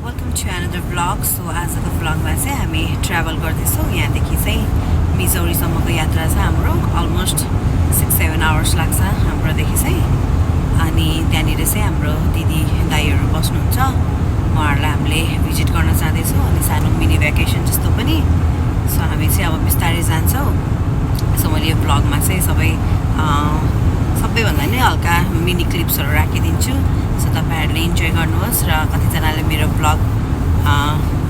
Welcome to another vlog. So आजको भ्लगमा चाहिँ हामी ट्राभल गर्दैछौँ। यहाँदेखि चाहिँ मिजौरीसम्मको यात्रा छ हाम्रो। अलमोस्ट 6-7 आवर्स लाग्छ हाम्रोदेखि चाहिँ। अनि त्यहाँनिर चाहिँ हाम्रो दिदी दाइहरू बस्नुहुन्छ, उहाँहरूलाई हामीले भिजिट गर्न चाहँदैछौँ। अनि सानो मिनी भ्याकेसन जस्तो पनि। सो हामी चाहिँ अब बिस्तारै जान्छौँ। सो मैले यो भ्लगमा चाहिँ सबैभन्दा नै हल्का मिनी क्लिप्सहरू राखिदिन्छु। सो तपाईँहरूले इन्जोय गर्नुहोस्। र कतिजनाले मेरो भ्लग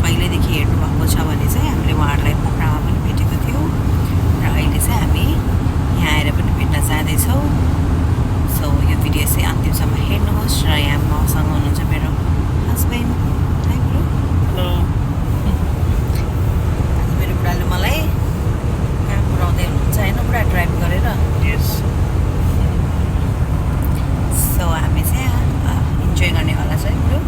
पहिल्यैदेखि हेर्नुभएको छ भने चाहिँ हामीले उहाँहरूलाई पोखरामा पनि भेटेको थियौँ र अहिले चाहिँ हामी यहाँ आएर पनि भेट्न चाहँदैछौँ। सो यो भिडियो चाहिँ अन्तिमसम्म हेर्नुहोस्। र यहाँ मसँग हुनुहुन्छ मेरो हस्बेन्ड। High bro. हेलो। मेरो बुढाले मलाई काम पुऱ्याउँदै हुनुहुन्छ होइन, पुरा ड्राइभ गरेर। सो हामी चाहिँ इन्जोय गर्नेवाला छ है ब्रो।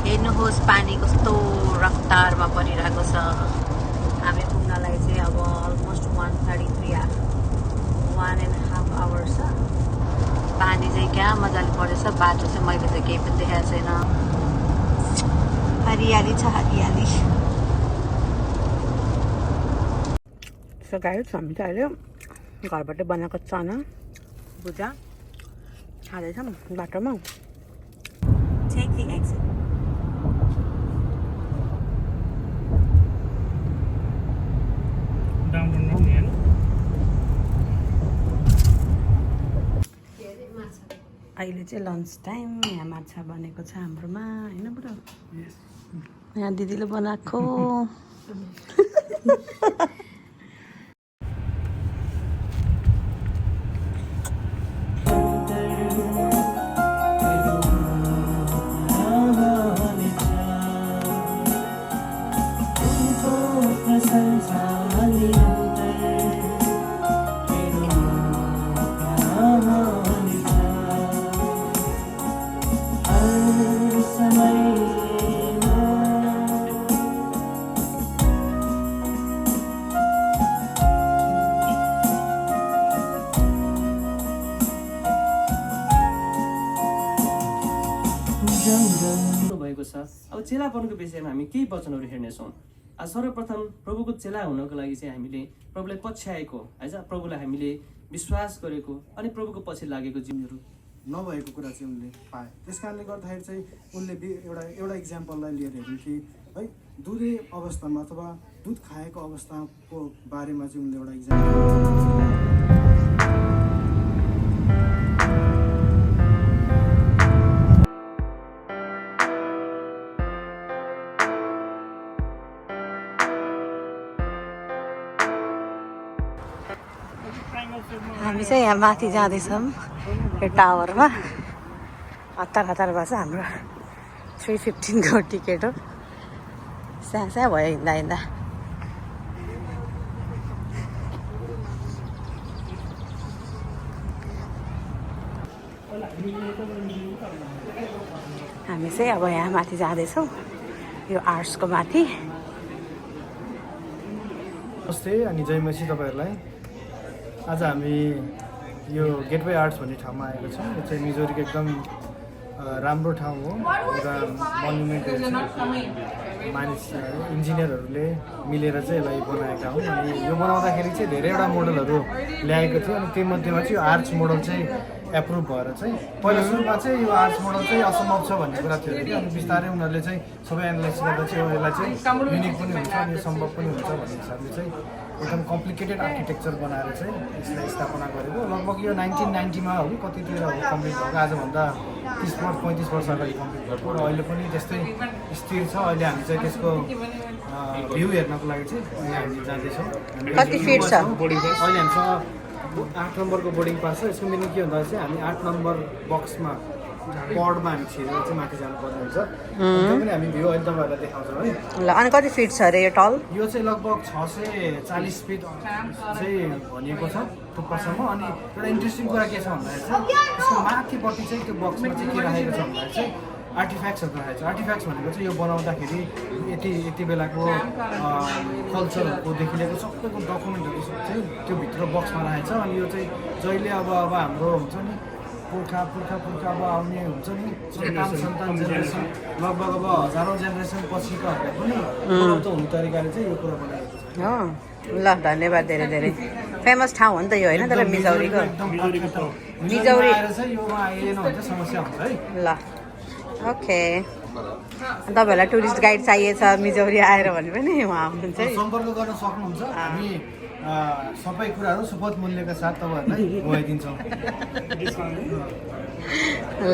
हेर्नुहोस् पानी कस्तो रफ्तारमा परिरहेको छ। हामी पुग्नलाई चाहिँ अब अलमोस्ट 1.5 आवर्स छ। पानी चाहिँ क्या मजाले परेछ। बाटो चाहिँ मैले चाहिँ केही पनि देखाएको छैन। हरियाली छ, हरियाली। सो गाइस, हामी चाहिँ अहिले घरबाट बनाएको चना भुजा खाँदैछौँ बाटोमा। Take the exit. अहिले चाहिँ लन्च टाइम। यहाँ माछा बनेको छ हाम्रोमा होइन बुढो। यहाँ दिदीले बनाएको। भएको छ। अब चेलापनको विषयमा हामी केही वचनहरू हेर्नेछौँ। सर्वप्रथम प्रभुको चेला हुनको लागि चाहिँ हामीले प्रभुलाई पछ्याएको है, प्रभुलाई हामीले विश्वास गरेको अनि प्रभुको पछि लागेको जीवनहरू नभएको कुरा चाहिँ उनले पाए। त्यस कारणले गर्दाखेरि चाहिँ उनले एउटा इक्जाम्पललाई लिएर हेर्नु कि है, दुधे अवस्थामा अथवा दुध खाएको अवस्थाको बारेमा चाहिँ उनले एउटा इक्जाम्पल। हामी चाहिँ यहाँ माथि जाँदैछौँ यो टावरमा। हतार हतार भएछ हाम्रो 3:15 को टिकट हो। स्याहाँ भयो हिँड्दा हिँड्दा। हामी चाहिँ अब यहाँ माथि जाँदैछौँ यो आर्ट्सको माथि। नमस्ते अनि जय मसी तपाईँहरूलाई। आज हामी यो गेटवे आर्ट्स भन्ने ठाउँमा आएको छौँ। यो चाहिँ मिजोरीको एकदम राम्रो ठाउँ हो। एउटा मोन्युमेन्टहरू चाहिँ मानिस इन्जिनियरहरूले मिलेर चाहिँ यसलाई बनाएका हुन्। अनि यो बनाउँदाखेरि चाहिँ धेरैवटा मोडलहरू ल्याएको थियो। अनि त्योमध्येमा चाहिँ यो आर्च मोडल चाहिँ एप्रुभ भएर चाहिँ पहिला सुरुमा चाहिँ यो आर्च मोडल चाहिँ असम्भव छ भन्ने कुरा थियो कि। अनि बिस्तारै उनीहरूले चाहिँ सबै एनालाइसिस गर्दा चाहिँ यसलाई चाहिँ युनिक पनि हुन्छ अनि यो सम्भव पनि हुन्छ भन्ने हिसाबले चाहिँ एकदम कम्प्लिकेटेड आर्किटेक्चर बनाएर चाहिँ यसलाई स्थापना गरेको। लगभग यो 1990 हो कि कतितिर हो कम्प्लिट भएको। आजभन्दा 30-35 वर्ष अगाडि कम्प्लिट भएको र अहिले पनि त्यस्तै स्थिर छ। अहिले हामी चाहिँ त्यसको भ्यू हेर्नको लागि चाहिँ यहाँ हामी जाँदैछौँ। कति फिट छ? अहिले हामीसँग 8 नम्बरको बोर्डिङ पास छ। यसको मिनिङ के भन्दा चाहिँ हामी 8 नम्बर बक्समा पडमा हामी छिरेर चाहिँ माथि जानुपर्ने हुन्छ। त्यो पनि हामी भ्यू अहिले तपाईँहरूलाई देखाउँछौँ है। ल, अनि कति फिट छ अरे यो टल? यो चाहिँ लगभग 640 फिट चाहिँ भनिएको छ थुप्पासम्म। अनि एउटा इन्ट्रेस्टिङ कुरा के छ भन्दाखेरि चाहिँ यसको माथिपट्टि चाहिँ त्यो बक्समा चाहिँ के राखेको छ भन्दाखेरि चाहिँ आर्टिफ्याक्ट्सहरू राखेको छ। आर्टिफ्याक्ट्स भनेको चाहिँ यो बनाउँदाखेरि यति बेलाको कल्चरहरूकोदेखि लिएको सबैको डकुमेन्टहरू चाहिँ त्यो भित्र बक्समा राखेको छ। अनि यो चाहिँ जहिले अब हाम्रो हुन्छ नि पुर्खा अब आउने हुन्छ नि सन्तान जेनेरेसन लगभग अब हजारौँ जेनेरेसन पछिकोहरूले पनि उपलब्ध हुने तरिकाले चाहिँ यो कुरा बनाएको छ हो ल धन्यवाद धेरै धेरै फेमस ठाउँ हो नि त यो होइन तर मिजौरीको मिजौरी आएर चाहिँ योमा आइएन भने चाहिँ समस्या हुन्छ है ल ओके तपाईँहरूलाई टुरिस्ट गाइड चाहिएछ मिजौरी आएर भने पनि उहाँ आउनुहुन्छ है सम्पर्क गर्न सक्नुहुन्छ हामी सबै कुराहरू सुपथ मूल्यका साथ तपाईँहरूलाई खुवाइदिन्छौँ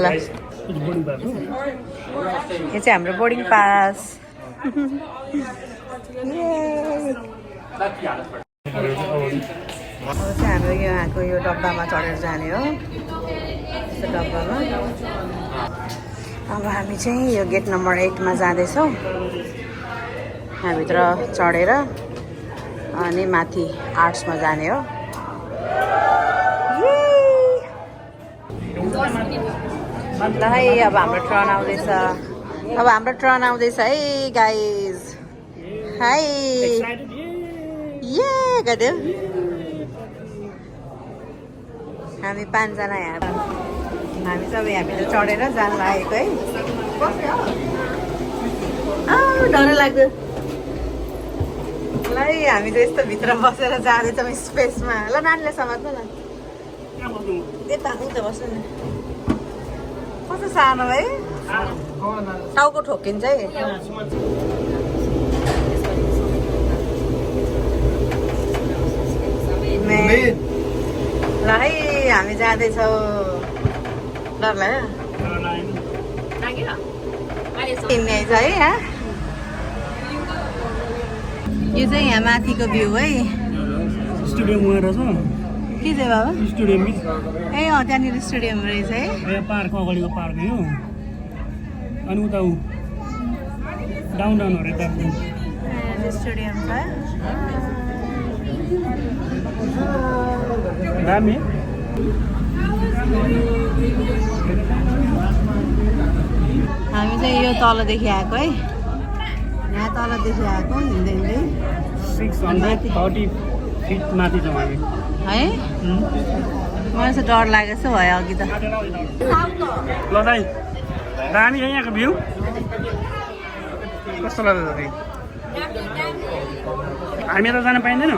ल यो चाहिँ हाम्रो बोर्डिङ पास अब चाहिँ हाम्रो यहाँको यो डब्बामा चढेर जाने हो यस्तो डब्बामा अब हामी चाहिँ यो गेट नम्बर 8 मा जाँदैछौँ यहाँभित्र चढेर अनि माथि आर्ट्समा जाने हो ल है अब हाम्रो ट्रन आउँदैछ है गाइज हाई गद्यो हामी 5 जना यहाँ हामी सबै यहाँभित्र चढेर जान लागेको है डर लाग्यो ल है हामी त यस्तो भित्र बसेर जाँदैछौँ स्पेसमा ल नानीले समात्नु न यता उता बस्नु न कस्तो सानो है टाउको ठोकिन्छ है ल है हामी जाँदैछौँ डर लाग्यो किन्ने छ है यहाँ यो चाहिँ यहाँ माथिको भ्यू है स्टेडियम गएर छ के चाहिँ बाबा स्टेडियम ए त्यहाँनिर स्टेडियम रहेछ है पार्क अगाडिको पार्क हो अनि उता डाउन हो रे स्टेडियम छ दामी हामी चाहिँ यो तलदेखि आएको है यहाँ तलदेखि आएको हिँड्दै हिँड्दै 630 फिट माथि छौँ हामी है मलाई चाहिँ डर लागेको छ भयो अघि त ल दाइ दामी है यहाँको भ्यू कस्तो लाग्छ दाइ हामी त जान पाइँदैन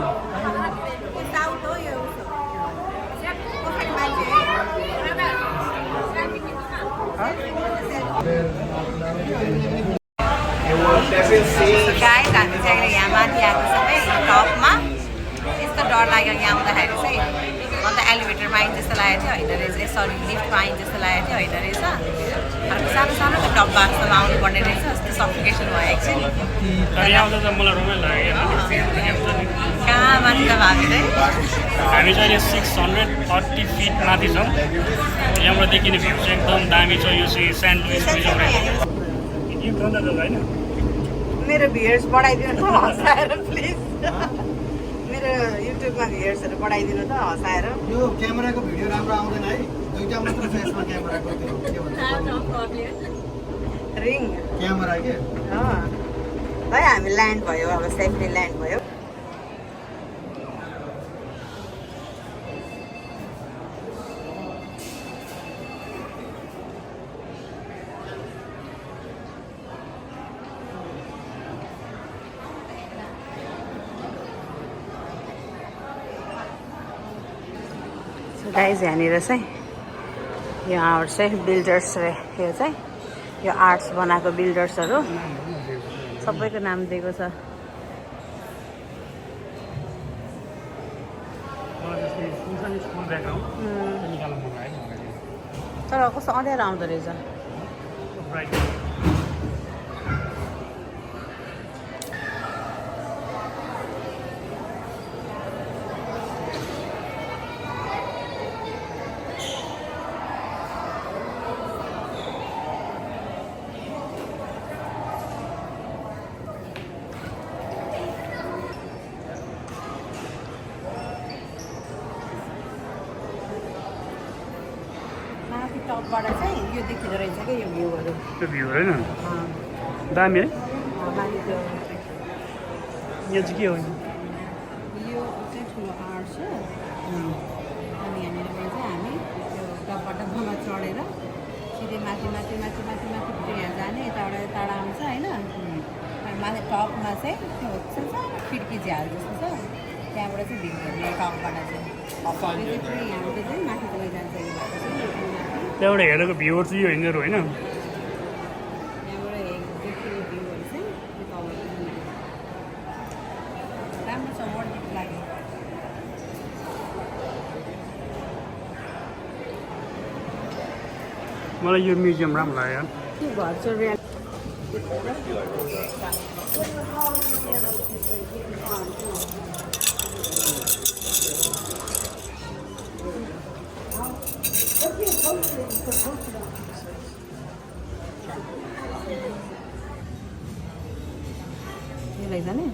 गाइस हामी चाहिँ यहाँ माथि आएको छौँ है टपमा यस्तो डर लाग्यो यहाँ आउँदाखेरि चाहिँ अन्त एलिभेटरमा आइन जस्तो लागेको थियो होइन रहेछ सरी लिफ्टमा आइन जस्तो लागेको थियो होइन रहेछ अर्को सानो सानो डब्बा जस्तोमा आउनु पर्ने रहेछ जस्तो सफिकेसन भयो एकछिन कहाँ माथि त हामी चाहिँ हामी चाहिँ अहिले 630 फिट माथि छौँ यहाँबाट देखिने भ्यू चाहिँ एकदम दामी छ यो चाहिँ सेन्ट लुइस होइन मेरो भ्युयर्स बढाइदिनु त हँसाएर प्लिज मेरो युट्युबमा भ्युयर्सहरू बढाइदिनु त हँसाएर यो क्यामेराको भिडियो राम्रो आउँदैन है दुईटा मात्र छ यसमा क्यामेराको के भन्छ रिङ क्यामेरा के है हामी ल्यान्ड भयो अब सेफली ल्यान्ड भयो गाइज यहाँनिर चाहिँ यो आर्ट्स चाहिँ बिल्डर्स रे यो चाहिँ यो आर्ट्स बनाएको बिल्डर्सहरू सबैको नाम दिएको छ तर कस्तो अँध्यारो आउँदो रहेछ टपबाट चाहिँ यो देखिँदो रहेछ क्या यो भ्यूहरू त्यो भ्यू होइन दामी है माथि त्यो यो चाहिँ के हो यो चाहिँ ठुलो आर्ट छ अनि यहाँनिर चाहिँ हामी त्यो टपबाट सिधै माथि माथि माथि माथि माथि यहाँ जाने यताबाट टाढा आउँछ होइन माथि टपमा चाहिँ त्यो सानो खिड्की झ्याल जस्तो छ त्यहाँबाट चाहिँ भिड हेर्ने टपबाट चाहिँ त्यो चाहिँ यहाँबाट चाहिँ माथि गएर जान्छ यो बाटो चाहिँ त्यहाँबाट हेरेको भ्यूहरू चाहिँ यो हिँडेर होइन त्यहाँबाट देखेको भ्यूहरू चाहिँ त्यो तल राम्रो छ वर्थ लाग्यो मलाई यो म्युजियम राम्रो लाग्यो यार। त्यो भर्चुअल रियालिटी जाने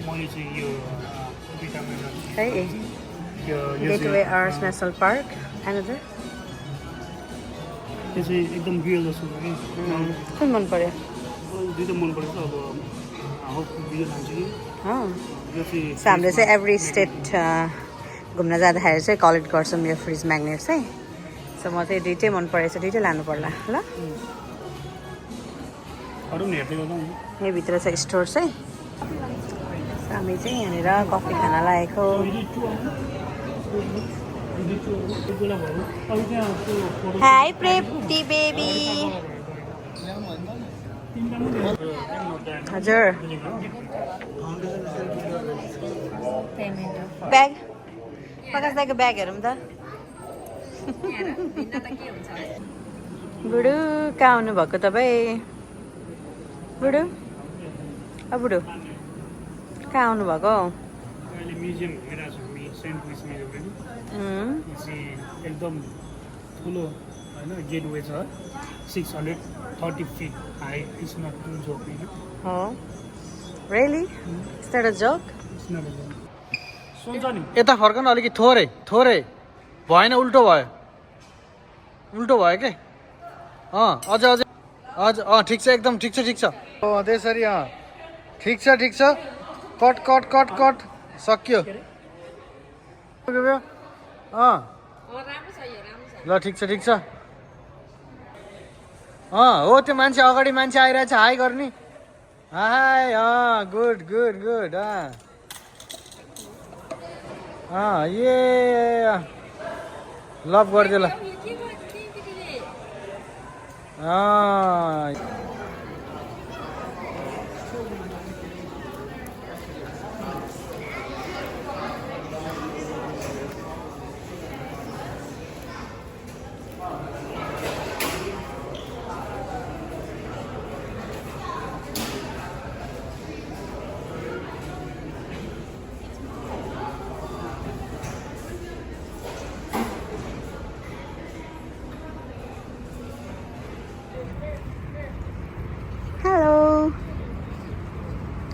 मैले चाहिँ यो खै gateway arts national park another त्यो चाहिँ एकदम रियल जस्तो छ कि कुन मन पर्यो दुइटा मन परेको छ। अब हाउस भिडियो लान्छु कि यो चाहिँ हामीले चाहिँ एभ्री स्टेट घुम्न जाँदाखेरि चाहिँ कलेक्ट गर्छौँ यो फ्रिज म्याग्नेट चाहिँ सो म चाहिँ दुइटै मन परेछ दुइटै लानु पर्ला ल अरू पनि हेर्दै गर्दा यहीँभित्र छ स्टोर चाहिँ हामी चाहिँ यहाँनिर कफी खान लागेको हाई प्रेप्टी बेबी हजुर ब्याग प्रकाश दाइको ब्याग हेरौँ त बुढु कहाँ आउनुभएको तपाईँ बुढु बुढु कहाँ आउनुभएको अहिले म्युजियम घुमिरहेको छौँ हामी सेन्ट लुइस म्युजियम यो चाहिँ एकदम ठुलो होइन गेटवे छ 630 feet high it's not to joke हो really is that a joke सुन्छ नि यता फर्कन अलिकति थोरै थोरै भएन उल्टो भयो के अझ अझ अझ ठिक छ एकदम ठिक छ त्यसरी ठिक छ कट कट कट कट सक्यो ल ठिक छ हो त्यो मान्छे अगाडि मान्छे आइरहेछ हाई गर्ने हाई गुड गुड गुड ए लभ गरिदियो ल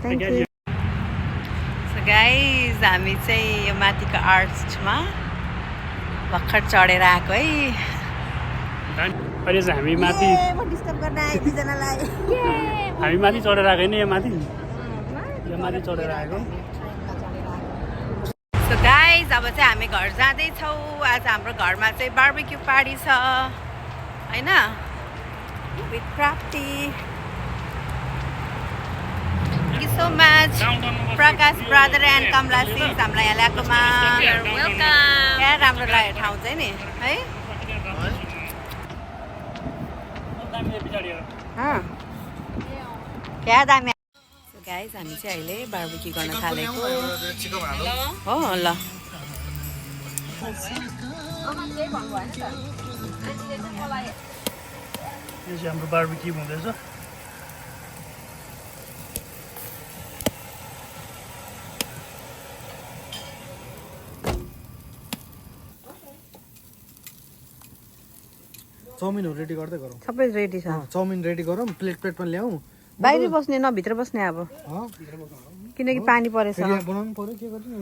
थ्याङ्क यू सो गाइज हामी चाहिँ यो माथिको आर्ट्समा भर्खर चढेर आएको है अहिले चाहिँ हामी माथि डिस्टर्ब गर्न आएँ दुईजनालाई हामी माथि चढेर आएको होइन यो माथि चढेर आएको सो गाइज अब चाहिँ हामी घर जाँदैछौँ आज हाम्रो घरमा चाहिँ बार्बिक्यू पार्टी छ होइन विथ प्राप्ति Thank you so much, Prakash brother and Kamla sis हामीलाई यहाँ ल्याएकोमा क्या राम्रो लाग्यो ठाउँ चाहिँ नि है क्या दामी गाइज हामी चाहिँ अहिले बार्बिक्यू गर्न थालेको हो ल यो चाहिँ हाम्रो बार्बिक्यू हुँदैछ चाउमिनहरू रेडी गर्दै गरौँ सबै रेडी छ चाउमिन रेडी गरौँ प्लेटमा ल्याउँ बाहिर बस्ने न भित्र बस्ने अब किनकि पानी परेछ बनाउनु पर्यो के गर्नु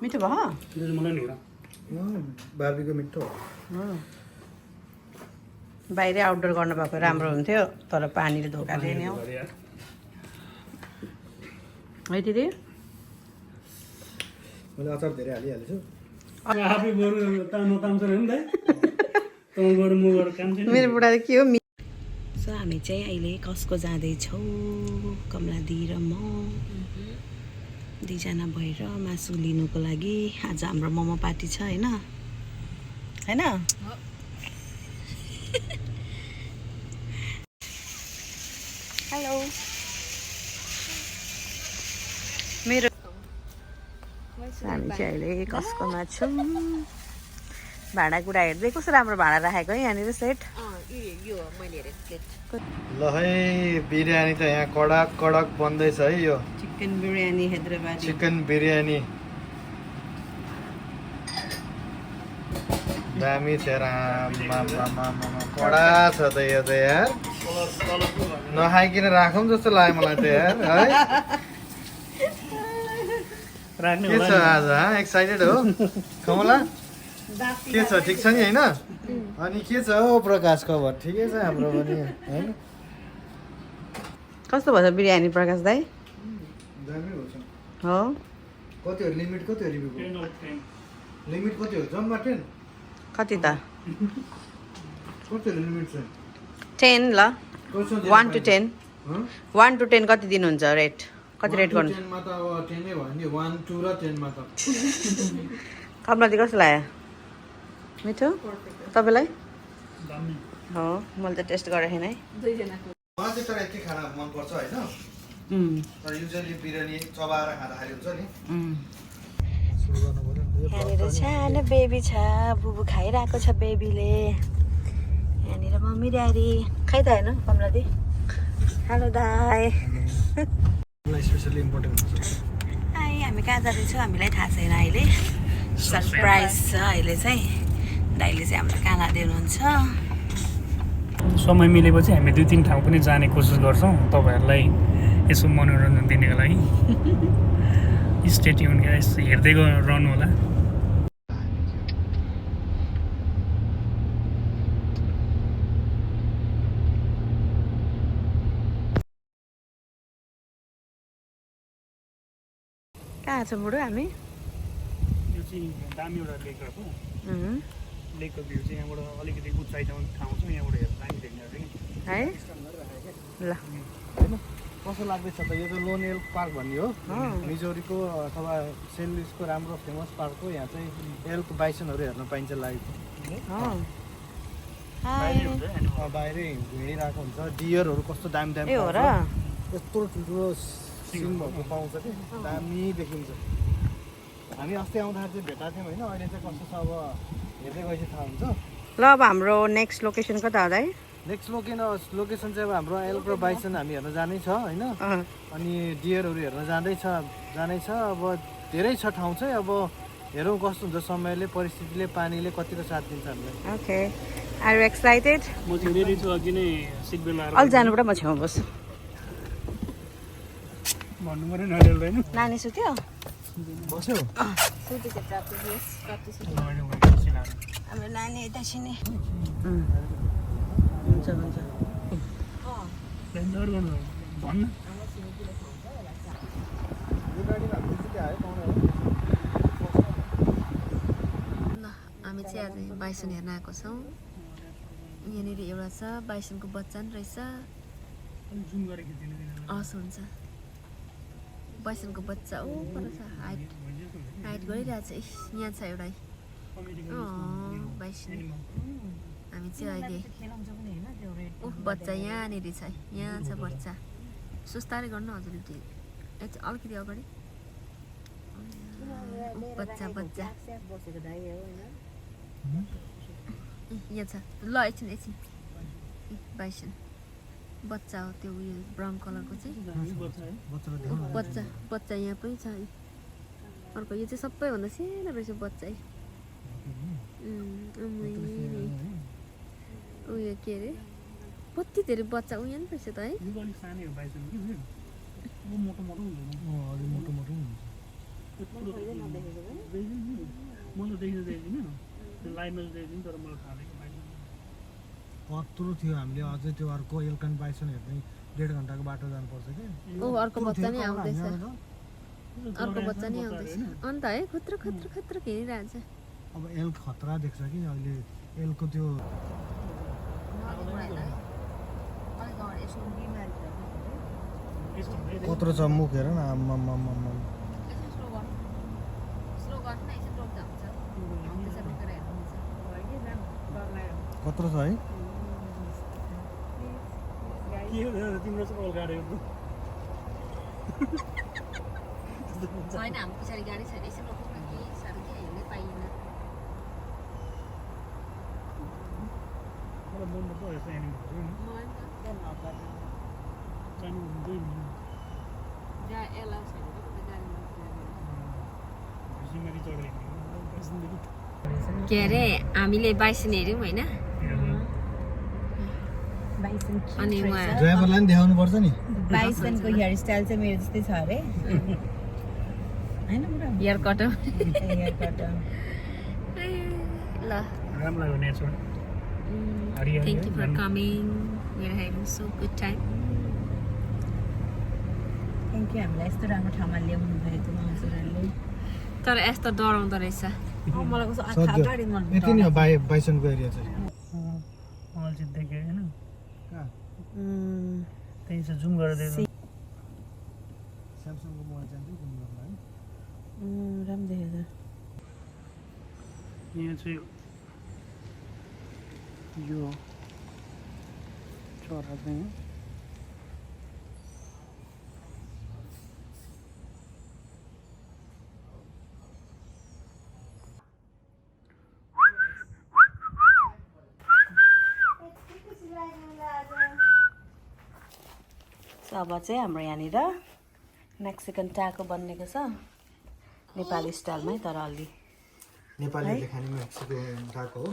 मिठो भयो मलाई नि बार्बीको मिठो बाहिरै आउटडोर गर्नु भएको राम्रो हुन्थ्यो तर पानीले धोका दिने हो है दिदी मैले अचार धेरै हालिहालेछु आफै बरु नताम्छ नि त तँ गएर म गएर काम छैन मेरो बुढा के हो सो हामी चाहिँ अहिले कसको जाँदैछौँ कमलादी र म दुईजना भएर मासु लिनुको लागि आज हाम्रो मोमो पार्टी छ होइन होइन हेलो मेरो हामी चाहिँ अहिले कसकोमा छौँ भाँडाकुँडा हेर्दै कस्तो राम्रो भाँडा राखेको है यहाँनिर सेट ल है बिरयानी त यहाँ कडक कडक बन्दैछ है यो चिकन बिरयानी हैदराबादी चिकन बिरयानी दामी छ कडा छ त यो त यार नखाइकन राखौँ जस्तो लाग्यो मलाई त यार है के छ आज एक्साइटेड हो कमला के छ ठिक छ नि होइन अनि के छ हो प्रकाश खबर ठिकै छ हाम्रो पनि होइन कस्तो भयो बिरयानी प्रकाश दाई दामी हुन्छ हो कति हो लिमिट कति हो रिभ्यूको लिमिट कति हो जम्मा 10 कति त कति हो लिमिट चाहिँ 10 ल 1 to 10 1 to 10 कति दिनुहुन्छ रेट कति रेट गर्नु 10 मा त अब 10 नै भयो नि 1 2 र 10 मा त कमलादी कस्तो लाग्यो मिठो तपाईँलाई हो मैले त टेस्ट गरेको थिएन है मलाई चाहिँ तर यति खाना मनपर्छ होइन तर युजली बिरयानी चबाएर खाँदाखेरि हुन्छ नि यहाँनिर सानो बेबी छ बुबु खाइरहेको छ बेबीले यहाँनिर मम्मी ड्याडी खै त होइन कमलादी हेलो दाई स्पेसली इम्पोर्टेन्ट हुन्छ आई हामी कहाँ जाँदैछौँ हामीलाई थाहा छैन अहिले सरप्राइज छ अहिले चाहिँ दाइले चाहिँ हामीलाई कहाँ लाँदै हुनुहुन्छ समय मिलेपछि हामी 2-3 ठाउँ पनि जाने कोसिस गर्छौँ तपाईँहरूलाई यसो मनोरञ्जन दिनको लागि स्टे ट्युन गाइस हेर्दै रहनु होला कहाँ छौँ बुढो हामी यो चाहिँ दामी एउटा लेक हो लेकको भ्यू चाहिँ यहाँबाट अलिकति उचाइ ठाउँ छ यहाँबाट हेर्दा दामी देख्ने है ल होइन कस्तो लाग्दैछ त यो त लोन एल्क पार्क भन्ने हो मिजोरीको अथवा सेन्ट लुइसको राम्रो फेमस पार्क हो यहाँ चाहिँ एल्क बाइसनहरू हेर्न पाइन्छ लाइभ बाहिरै हिँडिरहेको हुन्छ डियरहरू कस्तो दामी दामी ए हो र यत्रो ठुल्ठुलो सिनहरू पाउँछ कि दामी देखिन्छ हामी अस्ति आउँदाखेरि चाहिँ भेटाएको थियौँ होइन अहिले चाहिँ कस्तो छ अब हेर्दै गएपछि थाहा हुन्छ ल अब हाम्रो नेक्स्ट लोकेसन कता हो दाइ नेक्स्ट लोकेसन चाहिँ अब हाम्रो एल्क र बाइसन हामी हेर्न जानै छ होइन अनि डियरहरू हेर्न जानै छ अब धेरै छ ठाउँ चाहिँ अब हेरौँ कस्तो हुन्छ समयले परिस्थितिले पानीले कतिको साथ दिन्छ हामीलाई ओके आर यु एक्साइटेड म चाहिँ रेडी छु अघि नै सिट बेल लाएर अलि जानुपर्छ म छेउमा बस्छु भन्नु पऱ्यो नडेल्दैन नानी सुत्यो बस्यो हाम्रो नानी यता छिने हुन्छ भन्न हामी चाहिँ आज बाइसन हेर्न आएको छौँ यहाँनिर एउटा छ बाइसनको बच्चा नि रहेछ हस् हुन्छ बाइसनको बच्चा ओ पर छ हाइट गरिरहेको छ यहाँ छ एउटा बाइसन हामी चाहिँ अहिले बच्चा यहाँनिर छ यहाँ छ बच्चा सुस्तारै गर्नु हजुर अलिकति अगाडि बच्चा यहाँ छ ल एकछिन बाइसन बच्चा हो त्यो उयो ब्राउन कलरको चाहिँ बच्चा यहाँ पनि छ अर्को यो चाहिँ सबैभन्दा सानो रहेछ बच्चा उयो के अरे कति धेरै बच्चा उयो नि रहेछ त है कत्रो थियो हामीले अझै त्यो अर्को एल्कन बाइसन हेर्दै 1.5 घन्टाको बाटो जानुपर्छ कि अर्को बच्चा नै आउँदैछ अर्को बच्चा नि आउँदैछ अन्त है खत्र खत्र खत्र खेलिरहेछ अब एल खतरा देख्छ कि अहिले एलको त्यो कत्रो छ मुख हेर न आम्मामामामा कत्रो छ है के हो तिम्रो चाहिँ कल काटेको होइन हाम्रो पछाडि गाडी छैन यसो रोक्नु न केही साह्रो के हेर्नै पाइएन मलाई मन पर्छ यस्तो एनिमलहरू जानु हुँदैन सिमरी चढेको के अरे हामीले बाइसन हेऱ्यौँ होइन अनि उहाँ ड्राइभरलाई पनि देखाउनु पर्छ नि बाइसनको हेयर स्टाइल चाहिँ मेरो जस्तै छ अरे होइन हेयर कट हेयर कट ल राम्रो लाग्यो nature Thank you for coming. We're having so good time. Thank you हामीलाई यस्तो राम्रो ठाउँमा ल्याउनु भएको हजुरहरूले तर यस्तो डराउँदो रहेछ मलाई कस्तो सध्य गाडी मन यति नि हो बाइसनको एरिया चाहिँ मलाई चाहिँ देखेँ होइन कहाँ त्यही छ जुम गरेर दिएको स्यामसङको मोबाइल चाहिँ जुम गर्नु है राम्रो देखेछ यहाँ चाहिँ यो चरा चाहिँ अब चाहिँ हाम्रो यहाँनिर मेक्सिकन टाको बनिएको छ नेपाली स्टाइलमै तर अलि नेपालीले खाने मेक्सिको टाको हो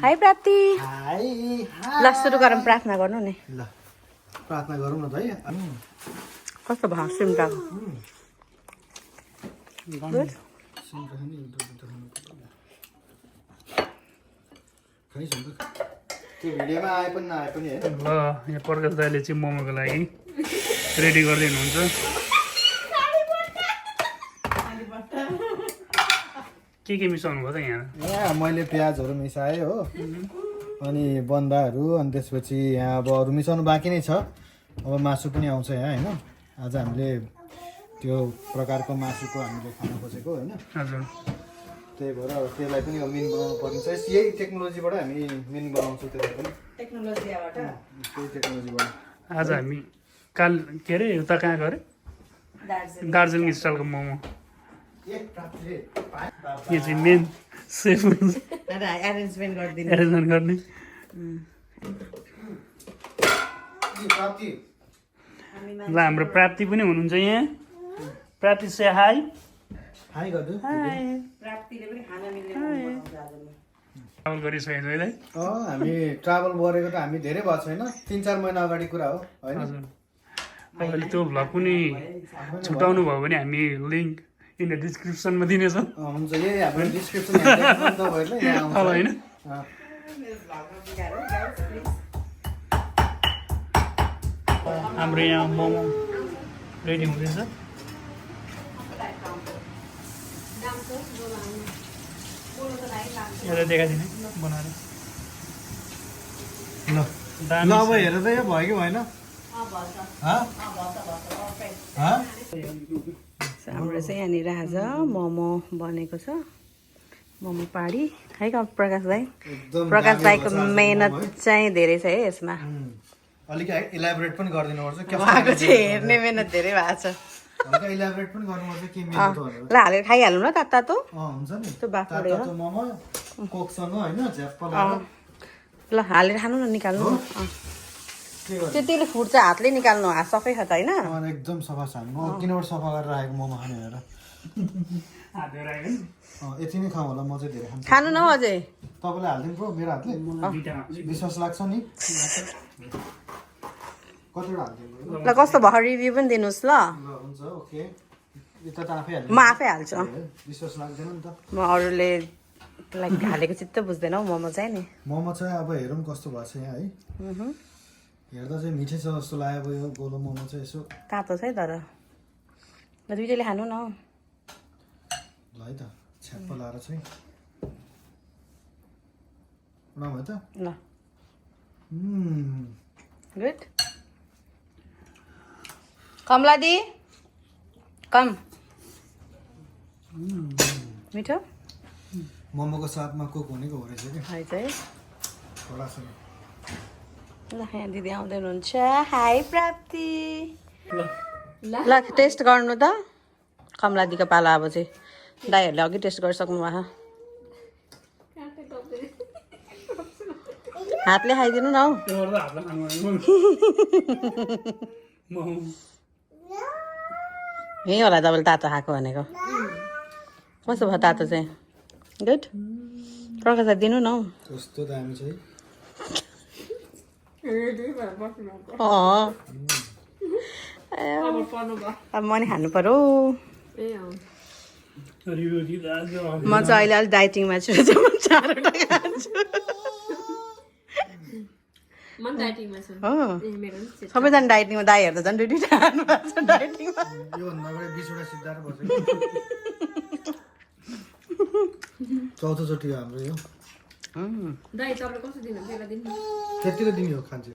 हाई प्राप्ति हाई ल सुरु गरौँ प्रार्थना गर्नु नि ल प्रार्थना गरौँ न त है कस्तो भयो सिमटाको त्यो भिडियोमा आए पनि नआए पनि है ल यहाँ प्रकाश दाइले चाहिँ मोमोको लागि रेडी गर्दै हुनुहुन्छ के मिसाउनु भयो त यहाँ यहाँ मैले प्याजहरू मिसाएँ हो अनि बन्दाहरू अनि त्यसपछि यहाँ अब अरू मिसाउनु बाँकी नै छ अब मासु पनि आउँछ यहाँ होइन आज हामीले त्यो प्रकारको मासुको हामीले खान खोजेको होइन हजुर त्यही भएर अब त्यसलाई पनि अब मिन बनाउनु पर्ने छ यही टेक्नोलोजीबाट हामी मिन बनाउँछौँ त्यसलाई पनि त्यही टेक्नोलोजीबाट आज हामी काल के अरे उता कहाँ गयो अरे दार्जिलिङ स्टाइलको मोमो यो चाहिँ मेन सेफ एरेन्जमेन्ट गरिदिनु एरेन्जमेन्ट गर्ने ल हाम्रो प्राप्ति पनि हुनुहुन्छ यहाँ प्राप्ति से हाई हाई गर्नु ट्राभल गरिसकेको है हामी ट्राभल गरेको त हामी धेरै भएको छैन 3-4 महिना अगाडि कुरा हो होइन हजुर तपाईँले त्यो भ्लग पनि छुट्याउनु भयो भने हामी लिङ्क इन द डिस्क्रिप्सनमा दिनेछौँ हुन्छ यही हाम्रो डिस्क्रिप्सन तपाईँहरूले यहाँ आउँछ अब होइन हाम्रो यहाँ मोमो रेडी हुँदैछ यसलाई देखाइदिने बनाएर ल दामी ल अब हेर त यो भयो कि भएन हाम्रो चाहिँ यहाँनिर आज मोमो बनेको छ मोमो पाडी है प्रकाश दाई एकदम प्रकाश दामी दाईको भएको छ आज मेहनत मोमो है। चाहिँ धेरै छ है यसमा अलिक इलाबोरेट पनि गरिदिनु पर्छ उहाँको चाहिँ हेर्ने मेहनत धेरै भएको छ हल्का इलाबोरेट पनि गर्नुपर्छ के मेनु त भनेर ल हालेर खाइहाल्नु न तातो तातो हुन्छ नि त्यो बाफुले हो। तातो मोमो कोकसँग होइन झ्याप्प लगाएर ल हालेर खानु न निकाल्नु न के गर्नु त्यतिले फुट्छ हातले निकाल्नु हात सफै छ त होइन एकदम सफा छ म किनबाट सफा गरेर राखेको मोमो खाने हेर हातेर आयो नि यति नै खाउँ होला म चाहिँ धेरै खान्छु खानु न हौ अझै तपाईँले हालिदिनु ब्रो मेरो हातले दुईटामा विश्वास लाग्छ नि कतिवटा हालिदिनु ल कस्तो भयो रिभ्यू पनि दिनुहोस् ल ल हुन्छ ओके यता त आफै हाल्नु म आफै हाल्छु विश्वास लाग्दैन नि त म अरूले लाइक हालेको चित्त बुझ्दैन हौ मोमो चाहिँ नि मोमो चाहिँ अब हेरौँ कस्तो भएको छ यहाँ है हेर्दा चाहिँ मिठै छ जस्तो लाग्यो अब यो गोलो मोमो चाहिँ यसो तातो छ है तर ल दुइटैले खानु न ल है त छ्याप्प लाएर चाहिँ नभए त ल उम्, गुड कमला दी कम मिठो मोमोको साथमा कोक हुनेको हो रहेछ कि है चाहिँ थोडासँग ल यहाँ दिदी आउँदै हुनुहुन्छ हाई प्राप्ति ल टेस्ट गर्नु त कमला दिदीको पालो अब चाहिँ दाइहरूले अघि टेस्ट गरिसक्नु भएको हातले खाइदिनु न हौ त्यो गर्दा हातलाई खानु भनेको यही होला तपाईँले तातो खाएको भनेको कस्तो भयो तातो चाहिँ गुड प्रकाश दिनु न हौ कस्तो दामी चाहिँ अब म नि खानु पर्यो रिभ्यू दिँदा म चाहिँ अहिले अलिक डाइटिङमा छु म 4वटा खान्छु हो सबैजना डाइटिङमा दाइहरू त झन् दुईवटा खानु भएको छ डाइटिङमा योभन्दा अगाडि 20वटा सिद्धाएर बसेको चौथोचोटि हो हाम्रो यो त्यतिको दिने हो खान्छ